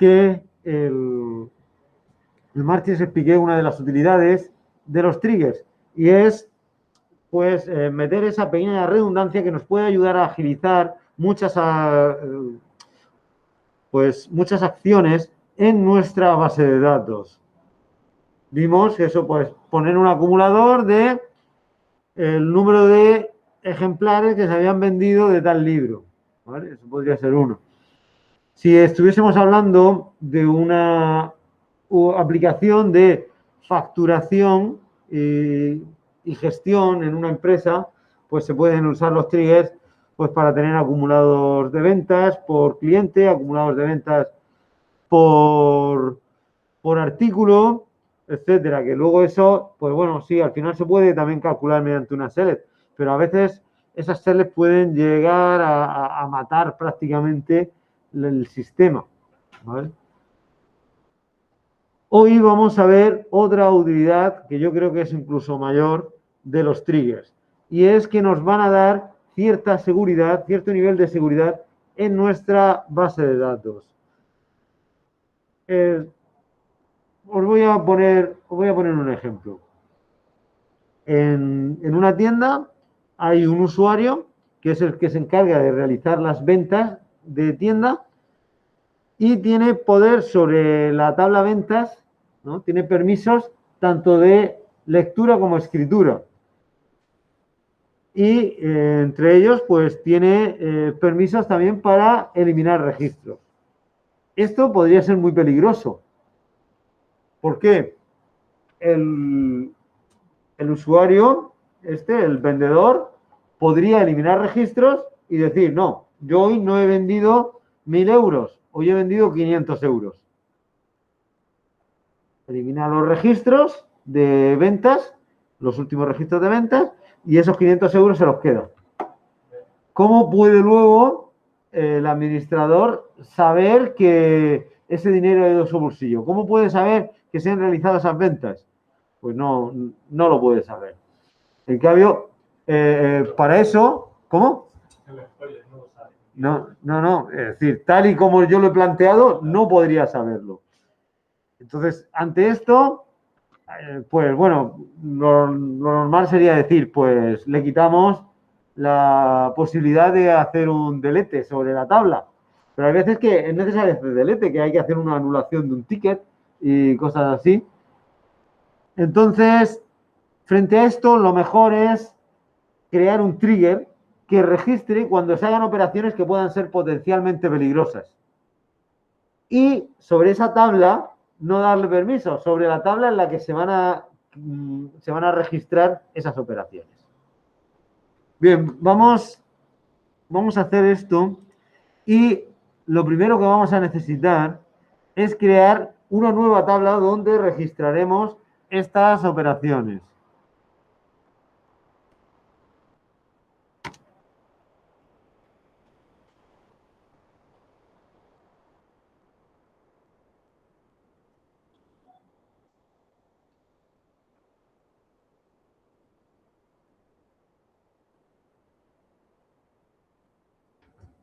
que el martes expliqué una de las utilidades de los triggers y es pues meter esa pequeña redundancia que nos puede ayudar a agilizar muchas acciones en nuestra base de datos. Vimos eso, pues poner un acumulador de el número de ejemplares que se habían vendido de tal libro, ¿vale? Eso podría ser uno. Si estuviésemos hablando de una aplicación de facturación y gestión en una empresa, pues se pueden usar los triggers pues para tener acumulados de ventas por cliente, acumulados de ventas por artículo, etcétera, que luego eso, pues bueno, sí, al final se puede también calcular mediante una select, pero a veces esas selects pueden llegar a matar prácticamente el sistema, ¿vale? Hoy vamos a ver otra utilidad que yo creo que es incluso mayor de los triggers, y es que nos van a dar cierta seguridad, cierto nivel de seguridad en nuestra base de datos. Os voy a poner un ejemplo. En una tienda hay un usuario que es el que se encarga de realizar las ventas de tienda y tiene poder sobre la tabla ventas, ¿no? Tiene permisos tanto de lectura como escritura. Y entre ellos, pues tiene permisos también para eliminar registros. Esto podría ser muy peligroso. ¿Por qué? El usuario, el vendedor, podría eliminar registros y decir, no, yo hoy no he vendido 1.000 euros, hoy he vendido 500 euros. Elimina los registros de ventas, los últimos registros de ventas, y esos 500 euros se los queda. ¿Cómo puede luego el administrador saber que ese dinero ha ido a su bolsillo? ¿Cómo puede saber que se han realizado esas ventas? Pues no lo puede saber. En cambio, para eso, ¿cómo? No. Es decir, tal y como yo lo he planteado, no podría saberlo. Entonces, ante esto, pues bueno, lo normal sería decir, pues le quitamos la posibilidad de hacer un delete sobre la tabla. Pero hay veces que es necesario hacer delete, que hay que hacer una anulación de un ticket y cosas así. Entonces, frente a esto, lo mejor es crear un trigger que registre cuando se hagan operaciones que puedan ser potencialmente peligrosas. Y sobre esa tabla, no darle permiso, sobre la tabla en la que se van a registrar esas operaciones. Bien, vamos a hacer esto y lo primero que vamos a necesitar es crear una nueva tabla donde registraremos estas operaciones.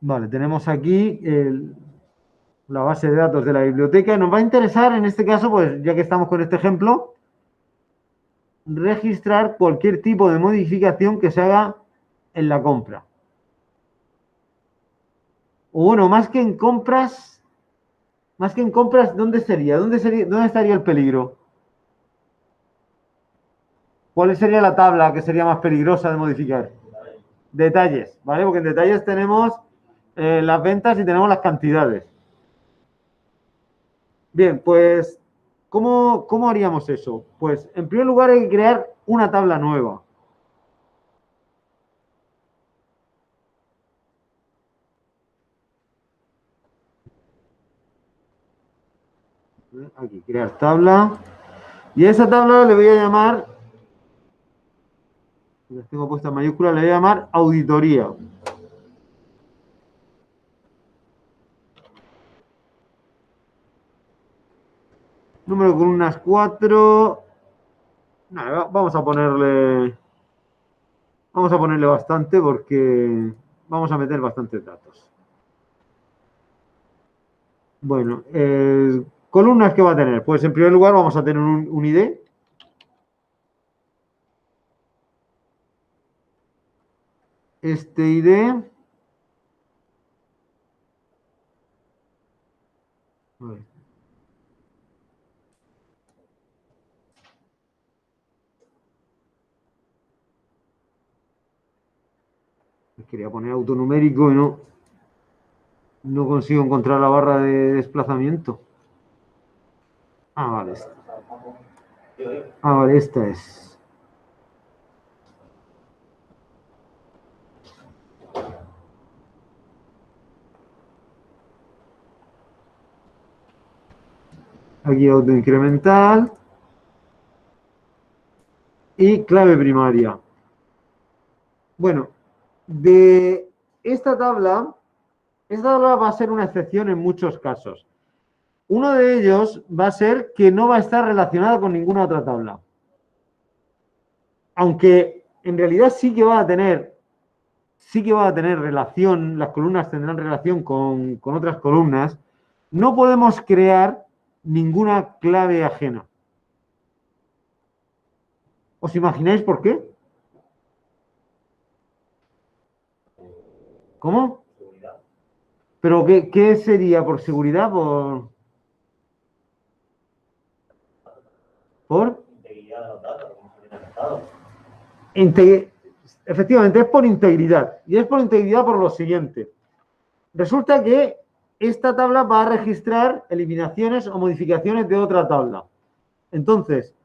Vale, tenemos aquí la base de datos de la biblioteca. Nos va a interesar, en este caso, pues ya que estamos con este ejemplo, registrar cualquier tipo de modificación que se haga en la compra. O bueno, más que en compras, ¿dónde sería? ¿Dónde estaría el peligro? ¿Cuál sería la tabla que sería más peligrosa de modificar? Detalles, ¿vale? Porque en detalles tenemos las ventas y tenemos las cantidades. Bien, pues, ¿cómo haríamos eso? Pues, en primer lugar, hay que crear una tabla nueva. Aquí, crear tabla. Y a esa tabla le voy a llamar, las tengo puesta en mayúscula, le voy a llamar auditoría. Número con unas 4. Nada, vamos a ponerle bastante porque vamos a meter bastantes datos. Bueno, columnas que va a tener. Pues en primer lugar vamos a tener un ID. Este ID. A ver. Quería poner autonumérico y no consigo encontrar la barra de desplazamiento. Ah, vale. Ah, vale, esta es. Aquí autoincremental y clave primaria. Bueno, de esta tabla va a ser una excepción en muchos casos. Uno de ellos va a ser que no va a estar relacionada con ninguna otra tabla. Aunque en realidad sí que va a tener relación, las columnas tendrán relación con otras columnas, no podemos crear ninguna clave ajena. ¿Os imagináis por qué? ¿Cómo? ¿Pero qué sería? ¿Por seguridad? ¿Por? Inte- Efectivamente, es por integridad. Y es por integridad por lo siguiente. Resulta que esta tabla va a registrar eliminaciones o modificaciones de otra tabla. Entonces,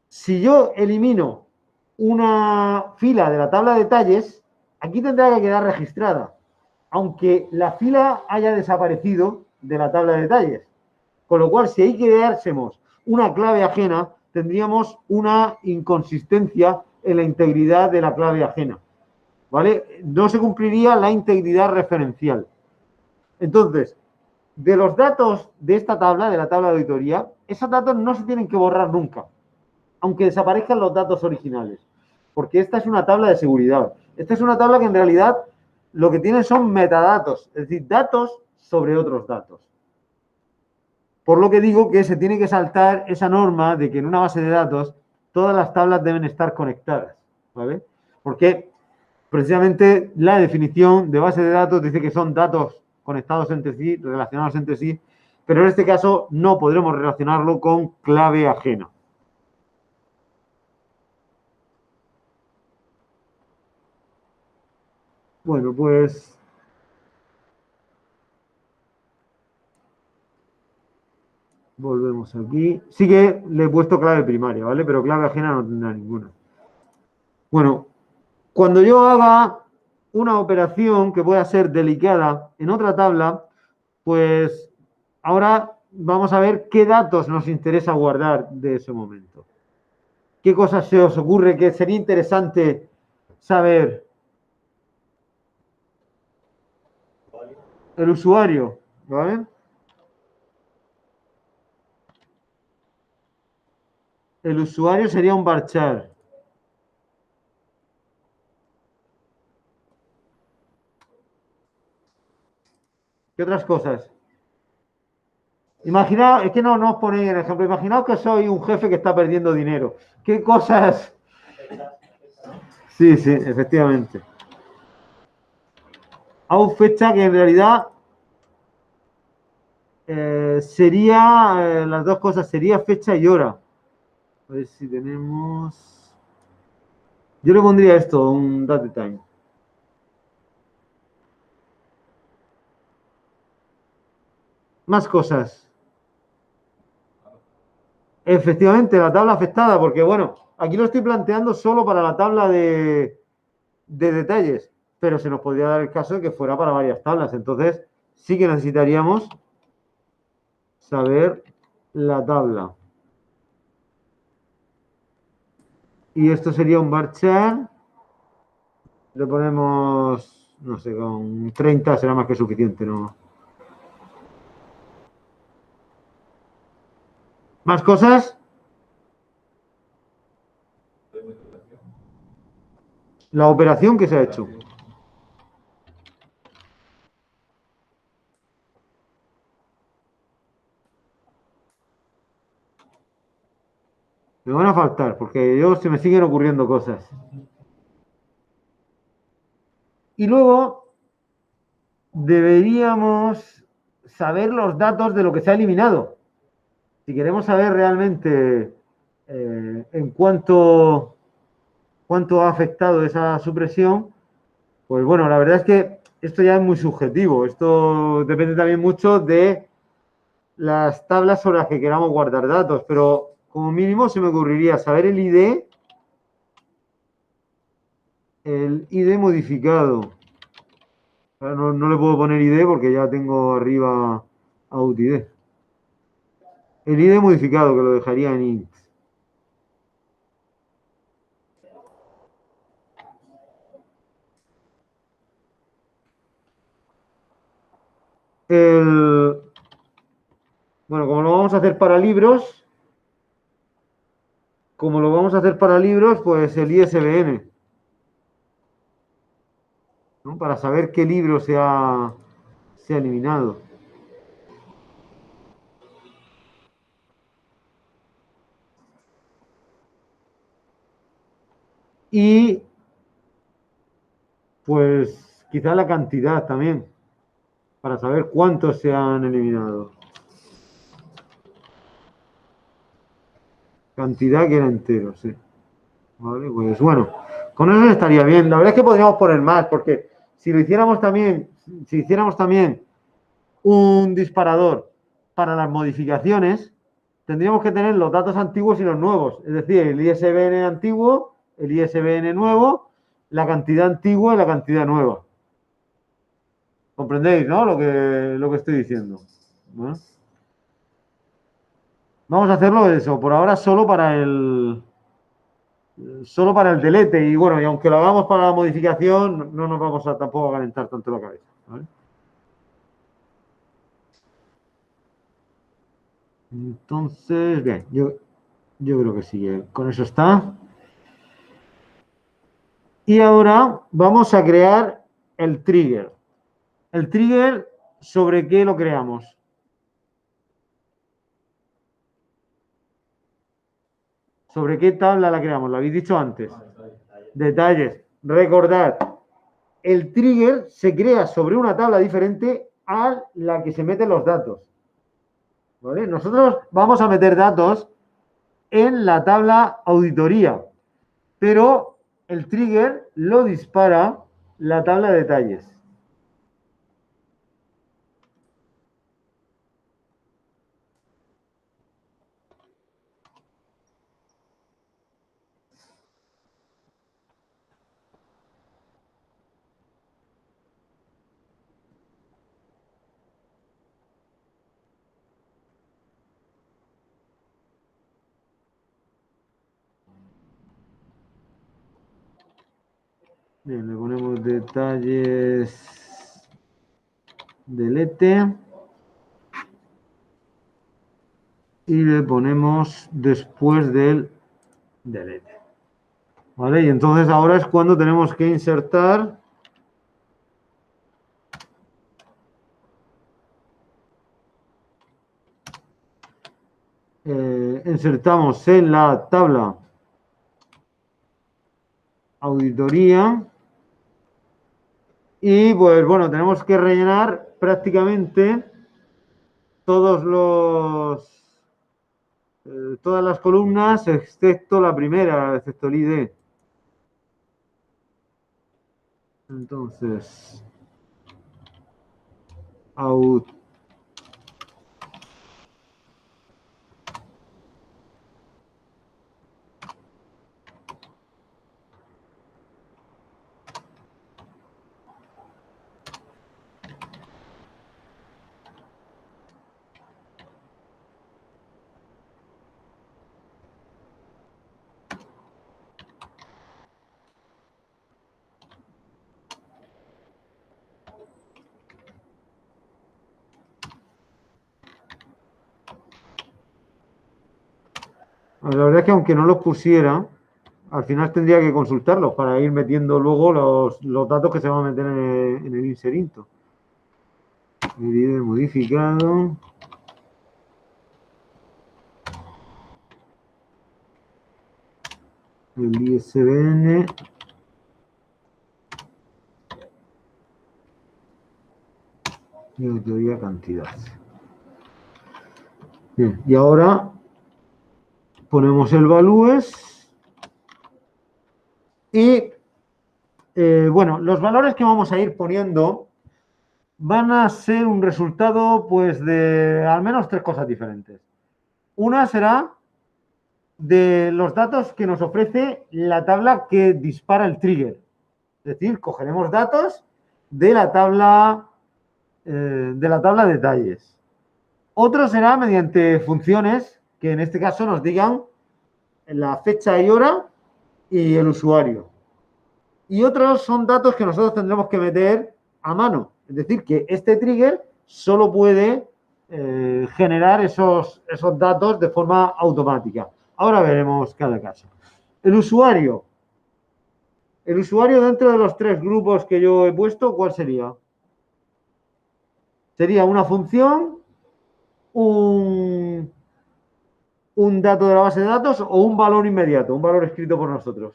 si yo elimino una fila de la tabla de detalles, aquí tendrá que quedar registrada, aunque la fila haya desaparecido de la tabla de detalles. Con lo cual, si ahí creásemos una clave ajena, tendríamos una inconsistencia en la integridad de la clave ajena. ¿Vale? No se cumpliría la integridad referencial. Entonces, de los datos de esta tabla, de la tabla de auditoría, esos datos no se tienen que borrar nunca, aunque desaparezcan los datos originales, porque esta es una tabla de seguridad. Esta es una tabla que en realidad lo que tiene son metadatos, es decir, datos sobre otros datos. Por lo que digo que se tiene que saltar esa norma de que en una base de datos todas las tablas deben estar conectadas, ¿vale? Porque precisamente la definición de base de datos dice que son datos conectados entre sí, relacionados entre sí, pero en este caso no podremos relacionarlo con clave ajena. Bueno, pues volvemos aquí. Sí que le he puesto clave primaria, ¿vale? Pero clave ajena no tendrá ninguna. Bueno, cuando yo haga una operación que pueda ser delicada en otra tabla, pues ahora vamos a ver qué datos nos interesa guardar de ese momento. ¿Qué cosas se os ocurre que sería interesante saber? El usuario, ¿vale? El usuario sería un varchar. ¿Qué otras cosas? Imaginaos, es que no os ponéis en ejemplo, imaginaos que soy un jefe que está perdiendo dinero. ¿Qué cosas? Sí, sí, efectivamente. A fecha que en realidad sería, las dos cosas, sería fecha y hora. A ver si tenemos... Yo le pondría esto, un date time. Más cosas. Efectivamente, la tabla afectada, porque bueno, aquí lo estoy planteando solo para la tabla de detalles, pero se nos podría dar el caso de que fuera para varias tablas. Entonces, sí que necesitaríamos saber la tabla. Y esto sería un varchar. Le ponemos, no sé, con 30 será más que suficiente, ¿no? ¿Más cosas? La operación que se ha hecho. Me van a faltar, porque yo se me siguen ocurriendo cosas. Y luego deberíamos saber los datos de lo que se ha eliminado. Si queremos saber realmente en cuánto ha afectado esa supresión, pues bueno, la verdad es que esto ya es muy subjetivo. Esto depende también mucho de las tablas sobre las que queramos guardar datos, pero como mínimo se me ocurriría saber el ID modificado. Ahora no le puedo poner ID porque ya tengo arriba OutID. El ID modificado que lo dejaría en int. El, bueno, como lo vamos a hacer para libros, pues el ISBN, ¿no? Para saber qué libro se ha eliminado. Y pues quizá la cantidad también, para saber cuántos se han eliminado. Cantidad que era entero, sí. Vale, pues bueno, con eso estaría bien. La verdad es que podríamos poner más, porque si hiciéramos también un disparador para las modificaciones, tendríamos que tener los datos antiguos y los nuevos, es decir, el ISBN antiguo, el ISBN nuevo, la cantidad antigua y la cantidad nueva. ¿Comprendéis, no? Lo que estoy diciendo. ¿No? Vamos a hacerlo eso, por ahora solo para el delete y bueno, y aunque lo hagamos para la modificación, no nos vamos a tampoco a calentar tanto la cabeza. ¿Vale? Entonces, bien, yo creo que sí, con eso está. Y ahora vamos a crear el trigger. El trigger, ¿sobre qué lo creamos? ¿Sobre qué tabla la creamos? Lo habéis dicho antes. Detalles. Recordad, el trigger se crea sobre una tabla diferente a la que se meten los datos. ¿Vale? Nosotros vamos a meter datos en la tabla auditoría, pero el trigger lo dispara la tabla de detalles. Bien, le ponemos detalles delete y le ponemos después del delete. ¿Vale? Y entonces ahora es cuando tenemos que insertar insertamos en la tabla auditoría y pues bueno, tenemos que rellenar prácticamente todos todas las columnas excepto la primera, excepto el ID. Entonces, out. La verdad es que aunque no los pusiera, al final tendría que consultarlos para ir metiendo luego los datos que se van a meter en el inserinto. El ID modificado. el ISBN y autoría cantidad. Bien, y ahora ponemos el values y bueno, los valores que vamos a ir poniendo van a ser un resultado pues de al menos tres cosas diferentes. Una será de los datos que nos ofrece la tabla que dispara el trigger. Es decir, cogeremos datos de la tabla detalles. Otro será mediante funciones que en este caso nos digan la fecha y hora y el usuario. Y otros son datos que nosotros tendremos que meter a mano. Es decir, que este trigger solo puede generar esos datos de forma automática. Ahora veremos cada caso. El usuario. El usuario dentro de los tres grupos que yo he puesto, ¿cuál sería? Sería una función, un, un dato de la base de datos o un valor inmediato, un valor escrito por nosotros.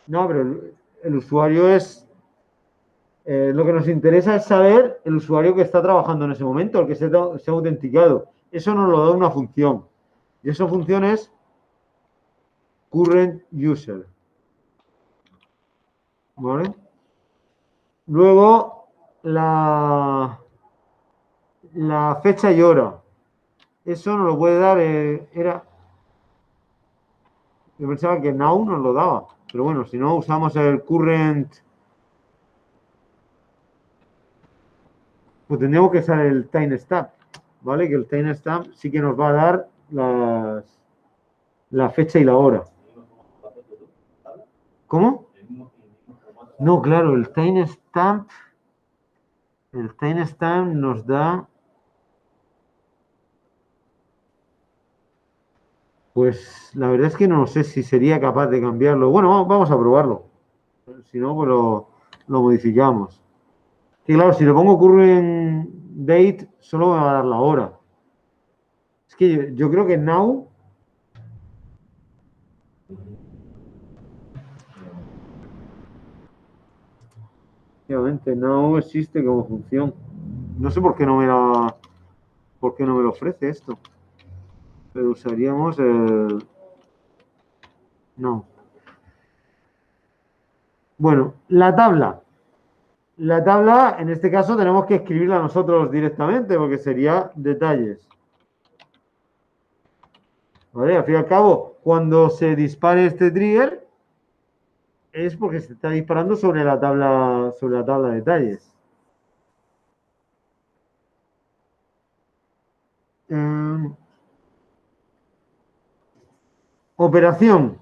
No, pero el usuario es lo que nos interesa es saber el usuario que está trabajando en ese momento, el que se ha autenticado. Eso nos lo da una función. Y esa función es current user. ¿Vale? Luego, la fecha y hora. Eso nos lo puede dar, yo pensaba que now nos lo daba. Pero bueno, si no, usamos el current. Pues tendríamos que usar el timestamp, ¿vale? Que el timestamp sí que nos va a dar la fecha y la hora. ¿Cómo? No, claro, el timestamp nos da, pues la verdad es que no sé si sería capaz de cambiarlo. Bueno, vamos a probarlo. Si no, pues lo modificamos. Que claro, si le pongo current date, solo me va a dar la hora. Es que yo creo que now, obviamente, now existe como función. No sé por qué no me lo ofrece esto. Pero usaríamos el no. Bueno, la tabla. La tabla, en este caso, tenemos que escribirla nosotros directamente porque sería detalles. ¿Vale? Al fin y al cabo, cuando se dispare este trigger, es porque se está disparando sobre la tabla de detalles. Eh, operación.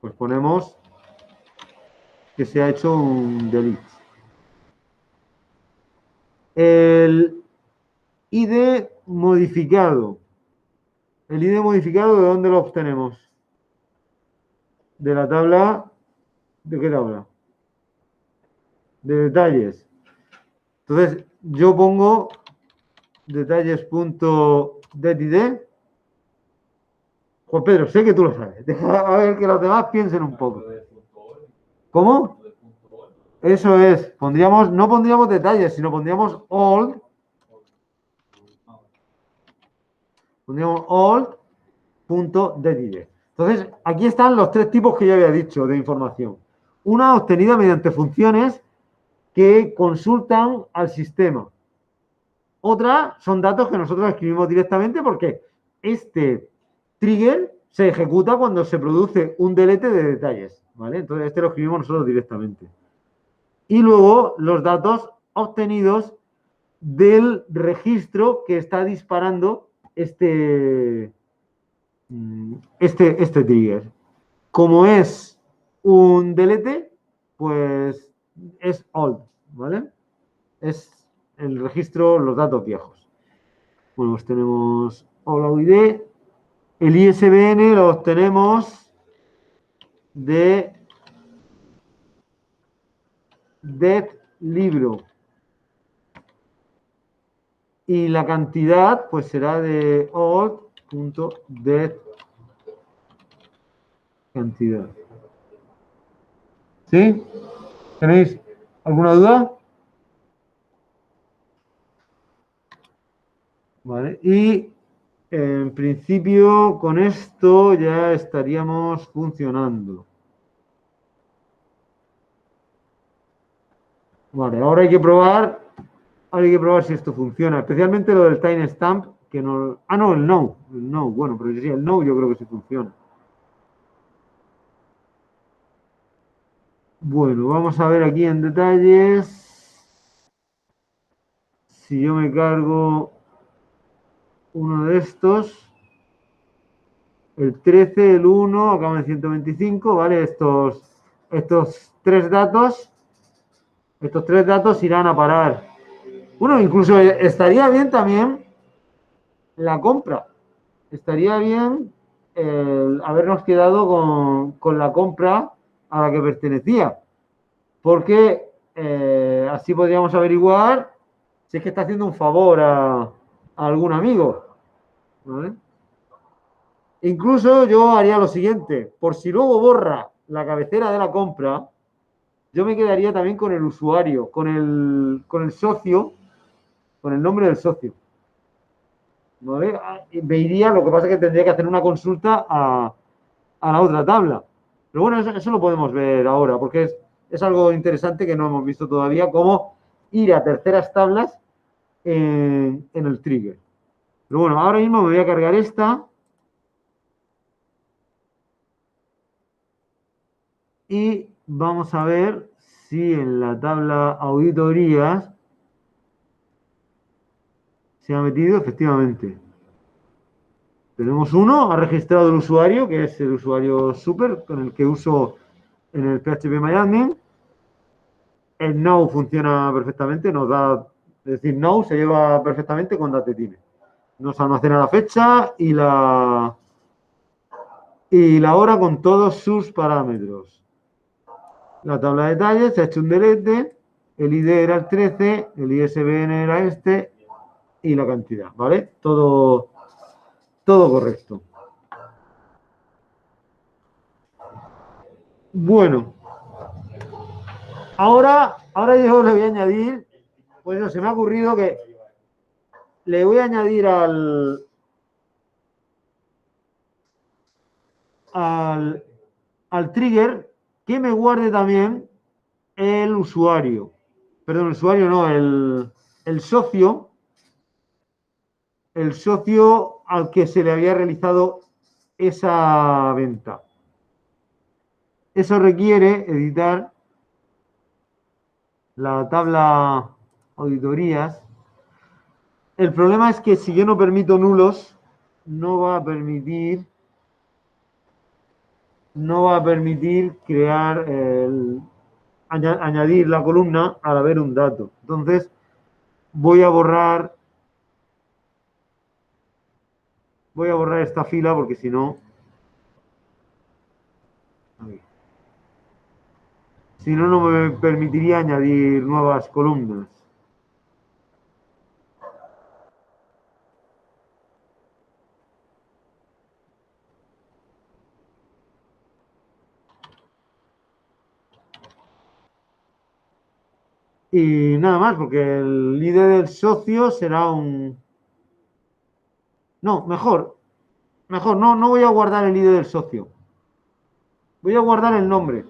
Pues ponemos que se ha hecho un delete. El ID modificado. El ID modificado, ¿de dónde lo obtenemos? De la tabla. ¿De qué tabla? De detalles. Entonces, yo pongo detalles.getID. Juan Pedro, sé que tú lo sabes. Deja a ver que los demás piensen un poco. ¿Cómo? Eso es. No pondríamos detalles, sino pondríamos old.getID. Entonces, aquí están los tres tipos que yo había dicho de información. Una obtenida mediante funciones que consultan al sistema. Otra son datos que nosotros escribimos directamente porque este trigger se ejecuta cuando se produce un delete de detalles, ¿vale? Entonces este lo escribimos nosotros directamente. Y luego los datos obtenidos del registro que está disparando este trigger. Como es un delete, pues es old, ¿vale? Es el registro, los datos viejos. Bueno, pues tenemos Hola UID. El ISBN lo obtenemos de det libro. Y la cantidad, pues será de old.depth cantidad. ¿Sí? ¿Tenéis alguna duda? Vale. Y en principio con esto ya estaríamos funcionando. Vale, ahora hay que probar si esto funciona, especialmente lo del timestamp, que no... Ah, no, el no, bueno, pero sí, el no yo creo que sí funciona. Bueno, vamos a ver aquí en detalles. Si yo me cargo uno de estos, el 13, el 1, acaba en 125, ¿vale? Estos tres datos irán a parar. Bueno, incluso estaría bien también la compra. Estaría bien habernos quedado con la compra a la que pertenecía, porque así podríamos averiguar si es que está haciendo un favor a algún amigo, ¿vale? Incluso yo haría lo siguiente, por si luego borra la cabecera de la compra, yo me quedaría también con el usuario, con el socio, con el nombre del socio. ¿Vale? Me iría, lo que pasa es que tendría que hacer una consulta a la otra tabla. Pero bueno, eso lo podemos ver ahora, porque es algo interesante que no hemos visto todavía, cómo ir a terceras tablas en el trigger. Pero bueno, ahora mismo me voy a cargar esta y vamos a ver si en la tabla auditorías se ha metido efectivamente. Tenemos uno, ha registrado el usuario, que es el usuario super, con el que uso en el PHP El now funciona perfectamente, nos da, es decir, now se lleva perfectamente con datetime. Nos almacena la fecha y la hora con todos sus parámetros. La tabla de detalles se ha hecho un delete, el ID era el 13, el ISBN era este y la cantidad, ¿vale? Todo correcto. Bueno, ahora yo le voy a añadir, pues no, se me ha ocurrido que le voy a añadir al, al trigger que me guarde también el usuario. Perdón, el usuario no, el socio, el socio al que se le había realizado esa venta. Eso requiere editar la tabla auditorías. El problema es que si yo no permito nulos, no va a permitir crear añadir la columna al haber un dato. Entonces, voy a borrar esta fila porque si no, no me permitiría añadir nuevas columnas. Y nada más, porque el líder del socio será un... No, mejor, no voy a guardar el líder del socio. Voy a guardar el nombre.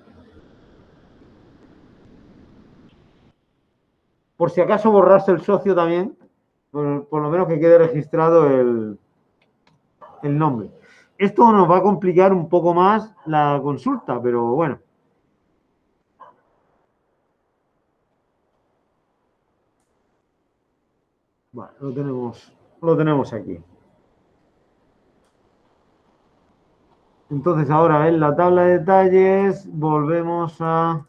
Por si acaso borrarse el socio también, por lo menos que quede registrado el nombre. Esto nos va a complicar un poco más la consulta, pero bueno. Vale, lo tenemos aquí. Entonces ahora en la tabla de detalles volvemos al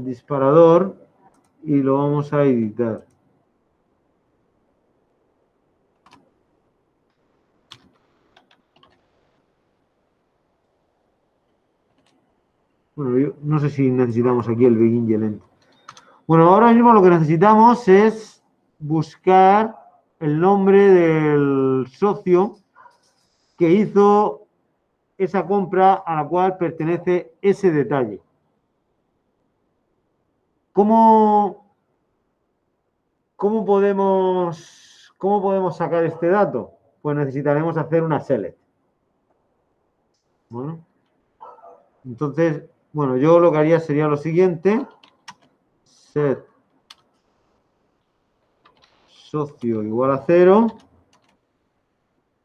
disparador y lo vamos a editar. Bueno, no sé si necesitamos aquí el begin y el end. Bueno, ahora mismo lo que necesitamos es buscar el nombre del socio que hizo esa compra a la cual pertenece ese detalle. ¿Cómo podemos sacar este dato? Pues necesitaremos hacer una select. Bueno, entonces, bueno, yo lo que haría sería lo siguiente. Set socio igual a 0.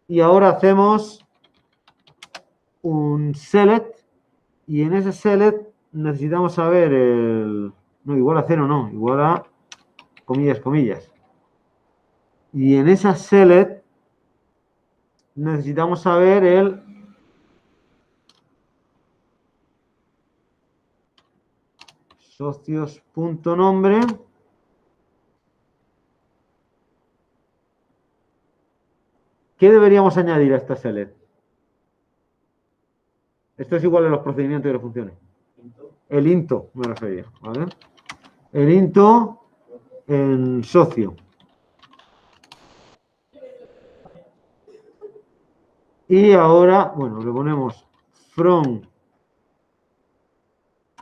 Y ahora hacemos un select. Y en ese select necesitamos saber el... No, igual a 0 no, igual a comillas, comillas. Y en esa select necesitamos saber el socios.nombre. ¿Qué deberíamos añadir a esta select? Esto es igual en los procedimientos y las funciones. El into, me refería, ¿vale? El into en socio. Y ahora, bueno, le ponemos from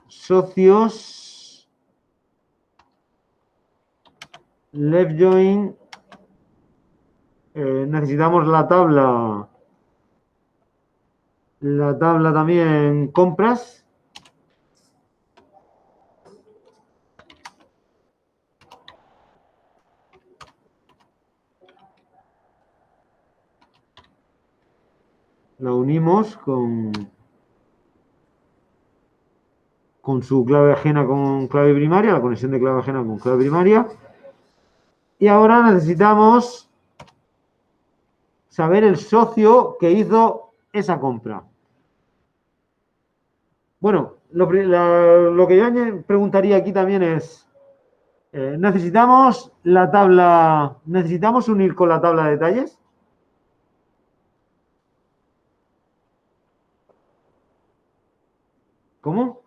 socios left join. Necesitamos la tabla también compras. La unimos con su clave ajena con clave primaria, la conexión de clave ajena con clave primaria. Y ahora necesitamos saber el socio que hizo esa compra. Bueno, lo que yo preguntaría aquí también es, ¿necesitamos unir con la tabla de detalles? ¿Cómo?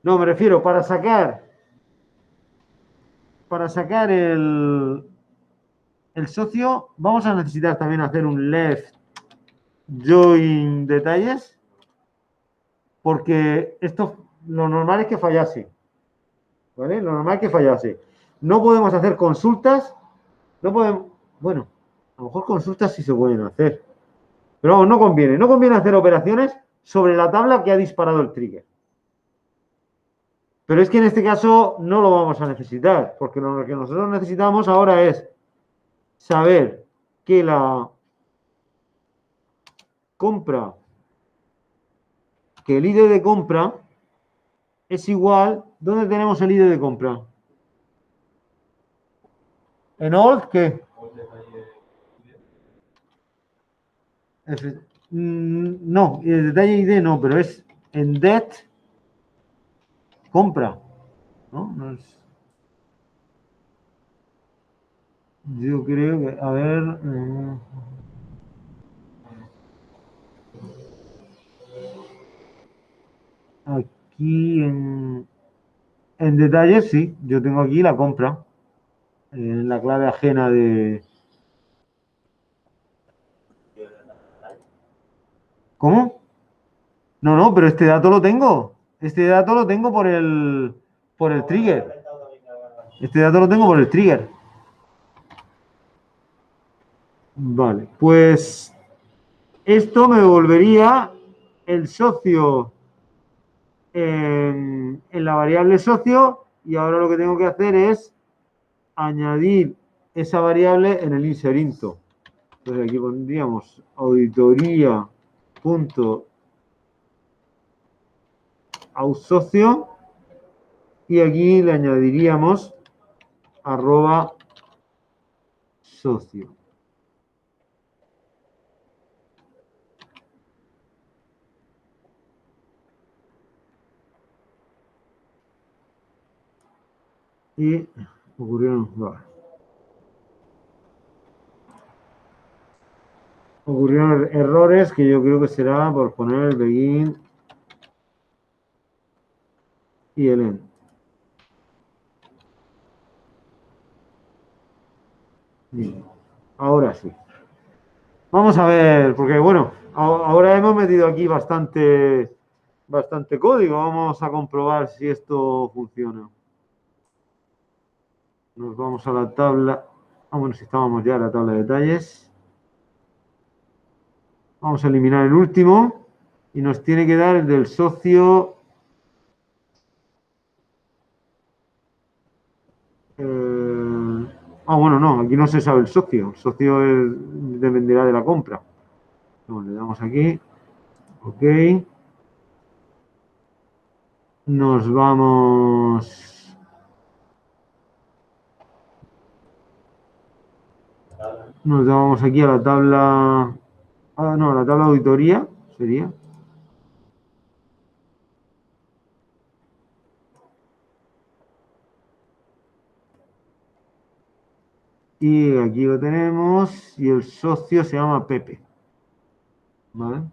No, me refiero, para sacar el socio, vamos a necesitar también hacer un left join detalles, porque esto lo normal es que fallase, ¿vale? Lo normal es que fallase. No podemos hacer consultas, no podemos, bueno, a lo mejor consultas sí se pueden hacer, pero vamos, no conviene hacer operaciones sobre la tabla que ha disparado el trigger. Pero es que en este caso no lo vamos a necesitar, porque lo que nosotros necesitamos ahora es saber que la compra, que el ID de compra es igual. ¿Dónde tenemos el ID de compra? ¿En old qué? No, el detalle ID no, pero es en det compra, ¿no? Yo creo que, a ver, aquí en detalles sí, yo tengo aquí la compra, en la clave ajena de... ¿Cómo? No, no, pero este dato lo tengo. Este dato lo tengo por el trigger. Este dato lo tengo por el trigger. Vale, pues esto me devolvería el socio en la variable socio, y ahora lo que tengo que hacer es añadir esa variable en el inserinto. Entonces aquí pondríamos auditoría.outSocio y aquí le añadiríamos @socio. Y ocurrieron errores que yo creo que será por poner el begin y el end. Bien, ahora sí. Vamos a ver, porque bueno, ahora hemos metido aquí bastante código. Vamos a comprobar si esto funciona. Nos vamos a la tabla. Ah, bueno, si estábamos ya en la tabla de detalles. Vamos a eliminar el último y nos tiene que dar el del socio. Bueno, no, aquí no se sabe el socio. El socio dependerá de la compra. No, le damos aquí. Ok. Nos vamos. Nos vamos aquí a la tabla. Ah, no, la tabla de auditoría sería. Y aquí lo tenemos. Y el socio se llama Pepe. ¿Vale?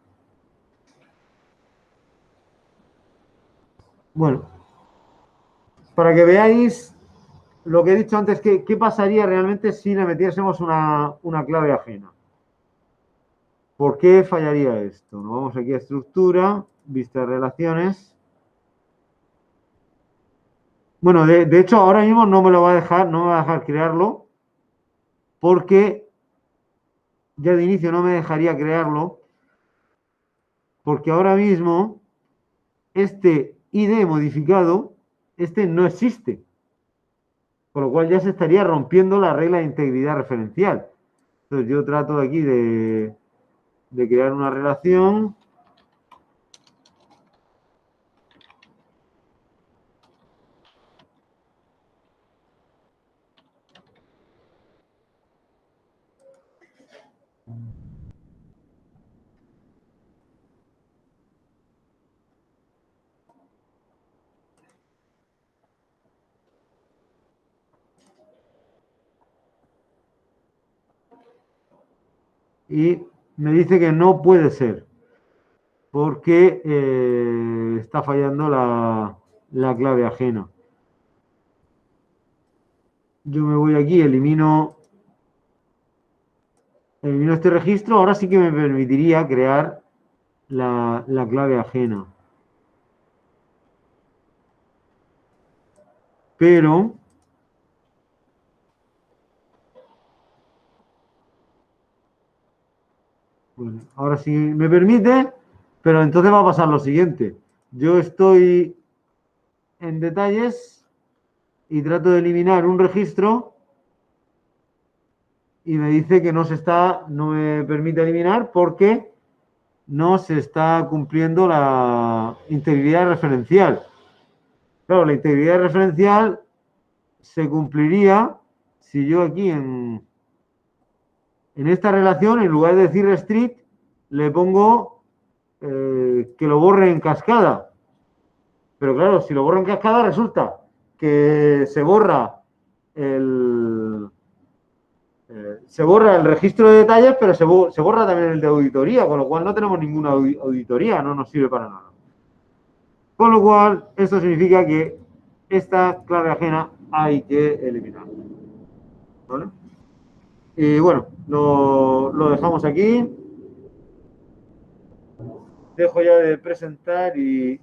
Bueno, para que veáis lo que he dicho antes, ¿qué pasaría realmente si le metiésemos una clave ajena? ¿Por qué fallaría esto? Nos vamos aquí a estructura, vista de relaciones. Bueno, de hecho, ahora mismo no me lo va a dejar, no me va a dejar crearlo, porque ya de inicio no me dejaría crearlo, porque ahora mismo este ID modificado, este no existe, con lo cual ya se estaría rompiendo la regla de integridad referencial. Entonces yo trato de aquí de crear una relación. Y me dice que no puede ser, porque está fallando la clave ajena. Yo me voy aquí, elimino este registro, ahora sí que me permitiría crear la clave ajena. Pero, bueno, ahora sí me permite, pero entonces va a pasar lo siguiente. Yo estoy en detalles y trato de eliminar un registro y me dice que no me permite eliminar porque no se está cumpliendo la integridad referencial. Claro, la integridad referencial se cumpliría si yo aquí en esta relación, en lugar de decir restrict, le pongo que lo borre en cascada. Pero claro, si lo borro en cascada, resulta que se borra el registro de detalles, pero se borra también el de auditoría, con lo cual no tenemos ninguna auditoría, no nos sirve para nada. Con lo cual, esto significa que esta clave ajena hay que eliminar. ¿Vale? Y bueno, lo dejamos aquí. Dejo ya de presentar y